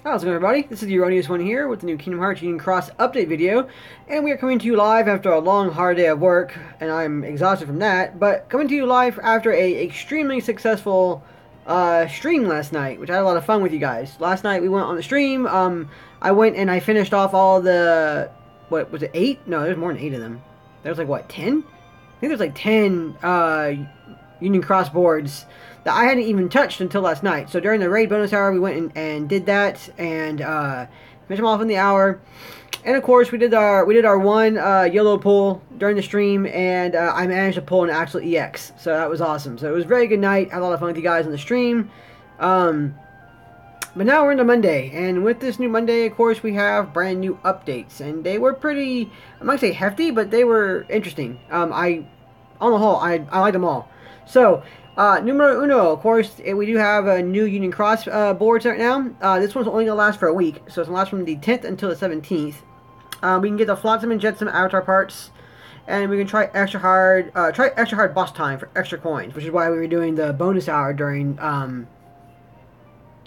How's it going, everybody? This is the Erroneous One here with the new Kingdom Hearts Union Cross update video, and we are coming to you live after a long, hard day of work, and I'm exhausted from that, but coming to you live after a extremely successful stream last night, which I had a lot of fun with you guys. Last night we went on the stream, I went and I finished off all the, what, was it 8? No, there's more than 8 of them. There was like, what, 10? I think there's like 10 Union Cross boards that I hadn't even touched until last night. So during the raid bonus hour, we went and did that and finished them off in the hour. And of course, we did our one yellow pull during the stream, and I managed to pull an actual EX. So that was awesome. So it was a very good night. Had a lot of fun with you guys on the stream. But now we're into Monday, and with this new Monday, of course, we have brand new updates, and they were pretty, I might say hefty, but they were interesting. On the whole, I like them all. So, numero uno, of course, we do have a new Union Cross boards right now. This one's only going to last for a week, so it's going to last from the 10th until the 17th. We can get the Flotsam and Jetsam avatar parts, and we can try extra hard boss time for extra coins, which is why we were doing the bonus hour during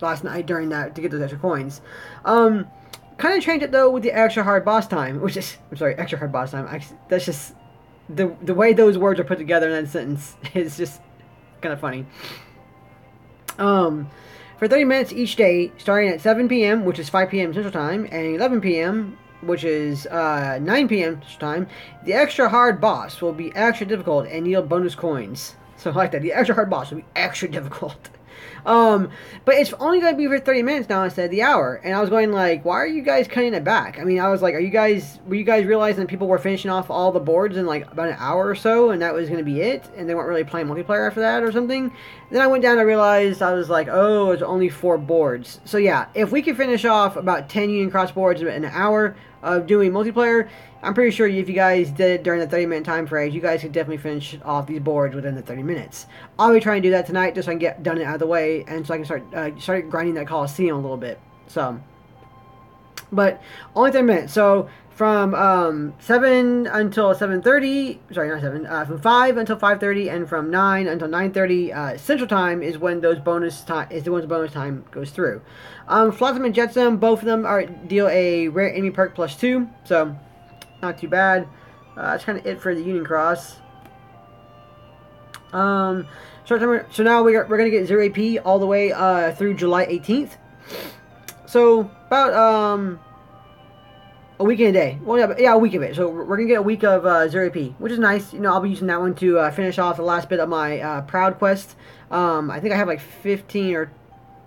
last night during that to get those extra coins. Kind of changed it though with the extra hard boss time, which is, I'm sorry, extra hard boss time. That's just the way those words are put together in that sentence is just kind of funny. For 30 minutes each day, starting at 7 p.m., which is 5 p.m. Central Time, and 11 p.m., which is 9 p.m. Central Time, the extra hard boss will be extra difficult and yield bonus coins. So I like that. The extra hard boss will be extra difficult. But it's only going to be for 30 minutes now instead of the hour. And I was going like, why are you guys cutting it back? I mean, I was like, were you guys realizing that people were finishing off all the boards in like about an hour or so, and that was going to be it, and they weren't really playing multiplayer after that or something? Then I went down and realized, I was like, oh, it's only 4 boards. So yeah, if we could finish off about 10 Union Cross boards in an hour of doing multiplayer, I'm pretty sure if you guys did it during the 30-minute time frame, you guys could definitely finish off these boards within the 30 minutes. I'll be trying to do that tonight just so I can get done it out of the way, and so I can start grinding that Coliseum a little bit. So, but only 30 minutes. So from 7 until 7:30, sorry, not 7, from 5 until 5:30, and from 9 until 9:30 Central Time is when those bonus time goes through. Flotsam and Jetsam, both of them deal a rare enemy perk +2, so not too bad. That's kind of it for the Union Cross. So now we're going to get 0 AP all the way through July 18th. So about a week and a day. Well, yeah, a week of it. So we're going to get a week of 0 AP, which is nice. You know, I'll be using that one to finish off the last bit of my Proud quest. I think I have like 15 or...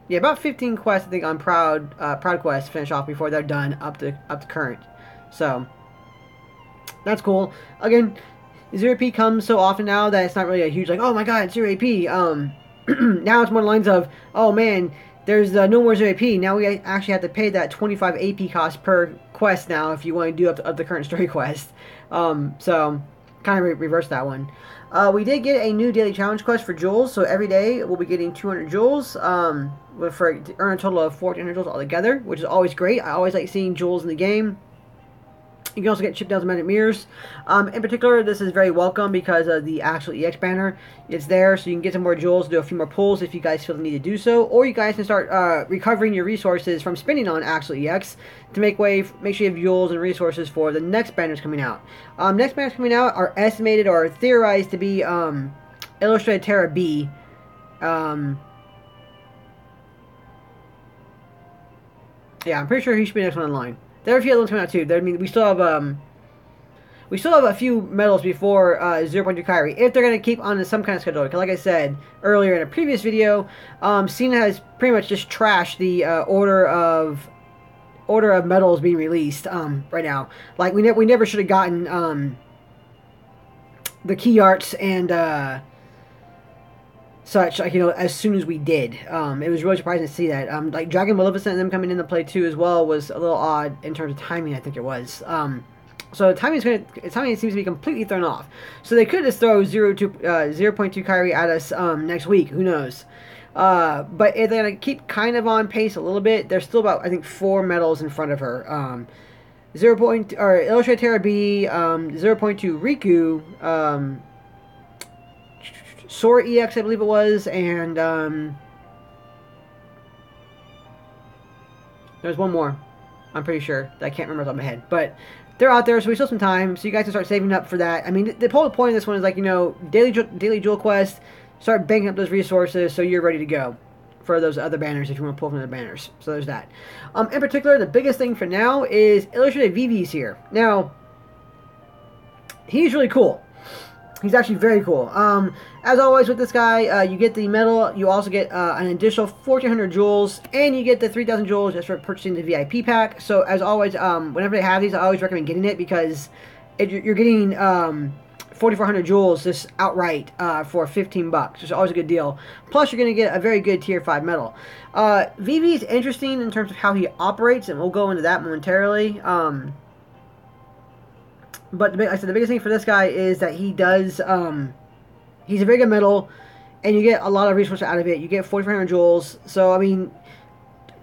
yeah, about 15 quests, I think, on Proud Quest to finish off before they're done up to current. So that's cool. Again, 0 AP comes so often now that it's not really a huge, like, oh my god, it's 0 AP. Now it's more lines of, oh man, there's no more 0 AP. Now we actually have to pay that 25 AP cost per quest now if you want to do up the current story quest. So kind of reverse that one. We did get a new daily challenge quest for jewels, so every day we'll be getting 200 jewels, to earn a total of 1,400 jewels altogether, which is always great. I always like seeing jewels in the game. You can also get chip down magic mirrors. In particular, this is very welcome because of the actual EX banner. It's there, so you can get some more jewels, do a few more pulls if you guys feel the need to do so, or you guys can start recovering your resources from spending on actual EX to make sure you have jewels and resources for the next banners coming out. Next banners coming out are estimated or theorized to be Illustrated Terra B. Yeah, I'm pretty sure he should be the next one online. There are a few other ones coming out too. I mean, we still have a few medals before 0.2 Kyrie if they're gonna keep on some kind of schedule. Because, like I said earlier in a previous video, Cena has pretty much just trashed the order of medals being released right now. Like we never should have gotten the key arts and such, like, you know, as soon as we did. It was really surprising to see that. Like Dragon Maleficent and them coming into play too as well was a little odd in terms of timing, I think it was. So timing seems to be completely thrown off. So they could just throw 0.2 Kyrie at us next week. Who knows? But if they're gonna keep kind of on pace a little bit, there's still about, I think, 4 medals in front of her. Illustrated Terra B, 0.2 Riku, Sora EX, I believe it was, and There's one more. I'm pretty sure. I can't remember off my head. But they're out there, so we still have some time. So you guys can start saving up for that. I mean, the whole point of this one is like, you know, daily jewel quest. Start banking up those resources so you're ready to go for those other banners if you want to pull from the banners. So there's that. In particular, the biggest thing for now is Illustrated Vivi's here. Now, he's really cool. He's actually very cool. As always with this guy, you get the medal. You also get an additional 1,400 jewels, and you get the 3,000 jewels just for purchasing the VIP pack. So as always, whenever they have these, I always recommend getting it because you're getting 4,400 jewels just outright for $15. Which is always a good deal. Plus, you're going to get a very good tier 5 medal. Vivi is interesting in terms of how he operates, and we'll go into that momentarily. But like I said, the biggest thing for this guy is that he does, he's a very good medal, and you get a lot of resources out of it. You get 4,400 jewels. So, I mean,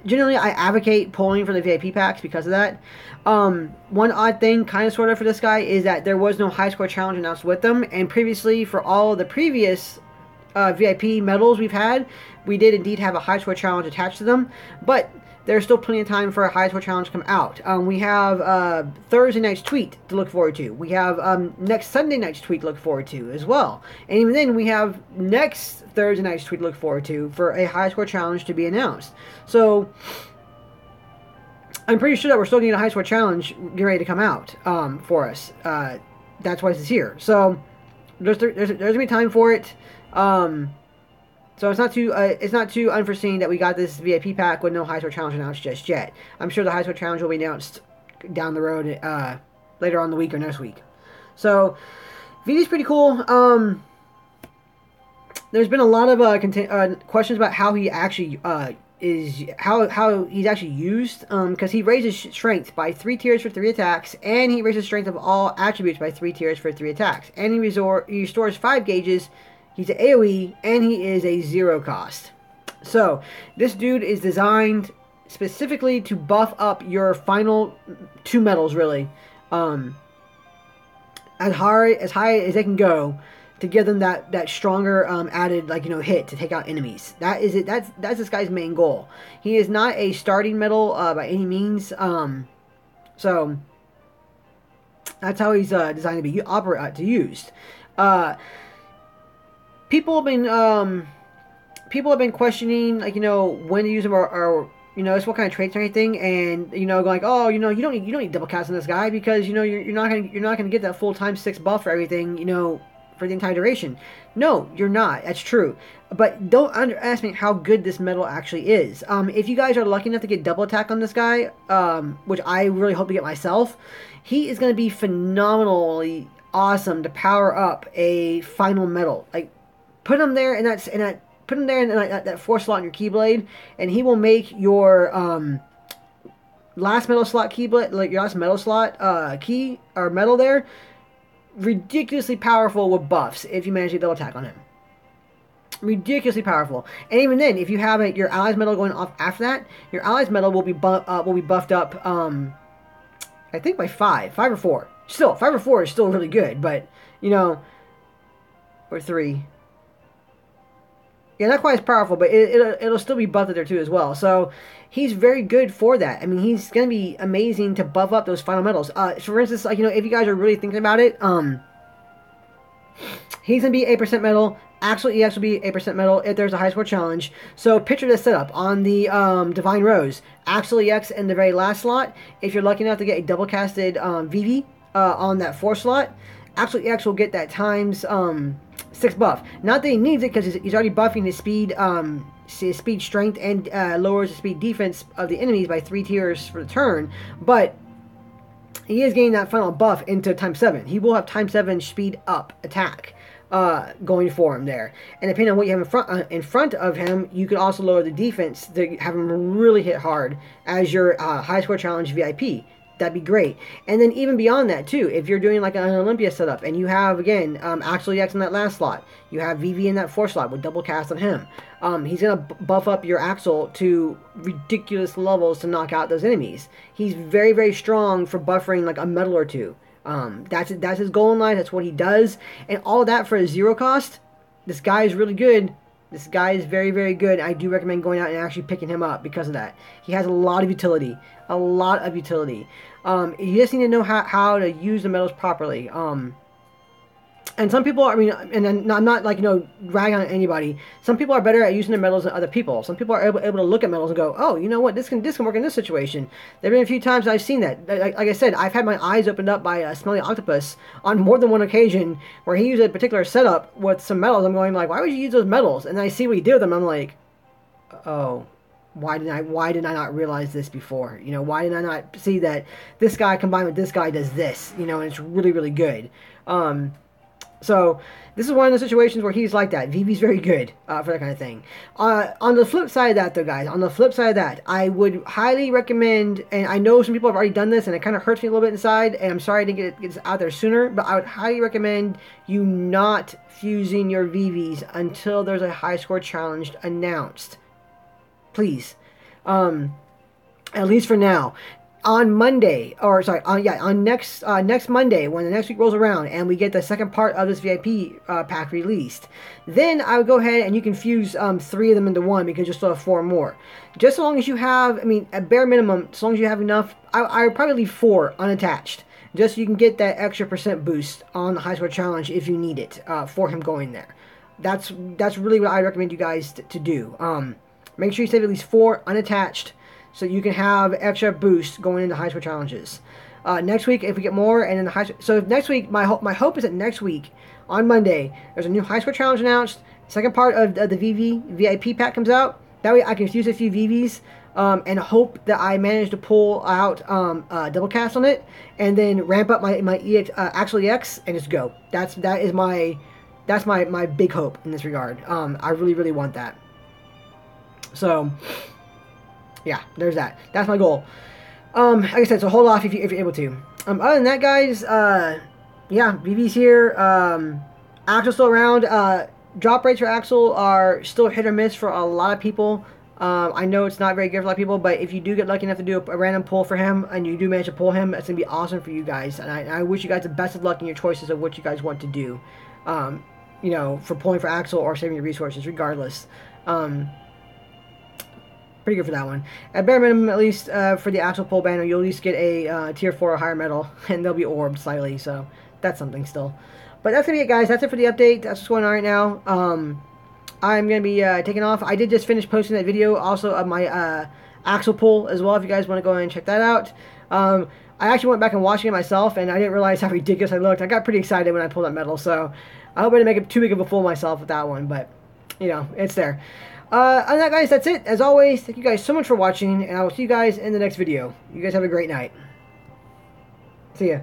generally I advocate pulling for the VIP packs because of that. One odd thing, kind of sort of, for this guy is that there was no high score challenge announced with them. And previously, for all of the previous VIP medals we've had, we did indeed have a high score challenge attached to them. But there's still plenty of time for a high score challenge to come out. We have Thursday night's tweet to look forward to. We have next Sunday night's tweet to look forward to as well. And even then, we have next Thursday night's tweet to look forward to for a high score challenge to be announced. So I'm pretty sure that we're still getting a high score challenge getting ready to come out for us. That's why it's here. So there's gonna be time for it. So it's not too unforeseen that we got this VIP pack with no high score challenge announced just yet. I'm sure the high score challenge will be announced down the road later on the week or next week. So Vivi's pretty cool. There's been a lot of questions about how he actually how he's actually used, because he raises strength by 3 tiers for 3 attacks, and he raises strength of all attributes by 3 tiers for 3 attacks, and he restores 5 gauges. He's an AoE, and he is a 0 cost. So, this dude is designed specifically to buff up your final 2 medals, really. As high as they can go to give them that stronger added, like, you know, hit to take out enemies. That is it. That's this guy's main goal. He is not a starting medal by any means. So, that's how he's designed to be used. People have been questioning, like, you know, when to use them, or you know, it's what kind of traits or anything, and, you know, going, oh, you know, you don't need double cast on this guy because, you know, you're not gonna get that full time 6 buff for everything, you know, for the entire duration. No, you're not. That's true. But don't underestimate how good this medal actually is. If you guys are lucky enough to get double attack on this guy, which I really hope to get myself, he is going to be phenomenally awesome to power up a final medal. Like, put him there, and put him there in that 4 slot in your Keyblade, and he will make your last metal slot Keyblade, like your last metal slot key or metal there, ridiculously powerful with buffs if you manage to double attack on him. Ridiculously powerful. And even then, if you have your ally's medal going off after that, your ally's medal will be buffed up. I think by 5 or 4. Still, 5 or 4 is still really good, but, you know, or 3. Yeah, not quite as powerful, but it'll still be buffed there too as well. So he's very good for that. I mean, he's going to be amazing to buff up those final medals. For instance, like, you know, if you guys are really thinking about it, he's going to be 8% medal. Actually, he actually be 8% medal if there's a high score challenge. So picture this setup on the Divine Rose. Axel EX in the very last slot. If you're lucky enough to get a double casted Vivi on that 4 slot, Axel EX will get that times 6 buff. Not that he needs it because he's already buffing his speed strength, and lowers the speed defense of the enemies by 3 tiers for the turn, but he is getting that final buff into times 7. He will have times 7 speed up attack going for him there. And depending on what you have in front of him, you could also lower the defense to have him really hit hard as your high score challenge VIP. That'd be great. And then even beyond that too, if you're doing like an Olympia setup and you have, again, Axel EX in that last slot, you have Vivi in that 4 slot with double cast on him, he's going to buff up your Axel to ridiculous levels to knock out those enemies. He's very, very strong for buffering like a medal or 2. That's his goal in life. That's what he does. And all of that for a 0 cost. This guy is really good. This guy is very, very good. I do recommend going out and actually picking him up because of that. He has a lot of utility. A lot of utility. You just need to know how to use the metals properly. And some people, I mean, and I'm not like, ragging on anybody. Some people are better at using their metals than other people. Some people are able to look at metals and go, oh, you know what, this can work in this situation. There have been a few times I've seen that. Like I said, I've had my eyes opened up by a smelly octopus on more than one occasion where he used a particular setup with some metals. I'm going like, why would you use those metals? And then I see what he did with them. I'm like, oh, why did I not realize this before? Why did I not see that this guy combined with this guy does this? And it's really, really good. So this is one of the situations where he's like that. Vivi's very good for that kind of thing. On the flip side of that, though, guys, I would highly recommend, and I know some people have already done this, and it kind of hurts me a little bit inside, and I'm sorry I didn't get this out there sooner, but I would highly recommend you not fusing your Vivis until there's a high score challenge announced. Please. At least for now. On Monday, on next Monday, when the next week rolls around and we get the second part of this VIP pack released, then I would go ahead and you can fuse 3 of them into one because you still have 4 more. Just as long as you have, I mean, at bare minimum, as long as you have enough, I would probably leave 4 unattached, just so you can get that extra % boost on the high score challenge if you need it for him going there. That's really what I recommend you guys to do. Make sure you save at least 4 unattached, so you can have extra boost going into high score challenges. Next week, if we get more, and then so next week, my hope is that next week, on Monday, there's a new high score challenge announced. Second part of the VV VIP pack comes out. That way I can fuse a few VVs and hope that I manage to pull out double cast on it, and then ramp up my EX, Axle EX and just go. That's my big hope in this regard. I really, really want that. So yeah, there's that. That's my goal. Like I said, so hold off if you're able to. Other than that, guys, yeah, VV's here. Axle's still around. Drop rates for Axle are still hit or miss for a lot of people. I know it's not very good for a lot of people, but if you do get lucky enough to do a random pull for him, and you do manage to pull him, that's going to be awesome for you guys. And I wish you guys the best of luck in your choices of what you guys want to do. For pulling for Axle or saving your resources, regardless. Pretty good for that one. At bare minimum, at least for the Axle pull banner, you'll at least get a tier 4 or higher medal, and they'll be orbed slightly, so that's something still. But that's going to be it, guys. That's it for the update. That's what's going on right now. I'm going to be taking off. I did just finish posting that video also of my Axle pull as well, if you guys want to go and check that out. I actually went back and watching it myself, and I didn't realize how ridiculous I looked. I got pretty excited when I pulled that medal, so I hope I didn't make it too big of a fool of myself with that one, but, it's there. Other than that, guys, that's it. As always, thank you guys so much for watching, and I will see you guys in the next video. You guys have a great night. See ya.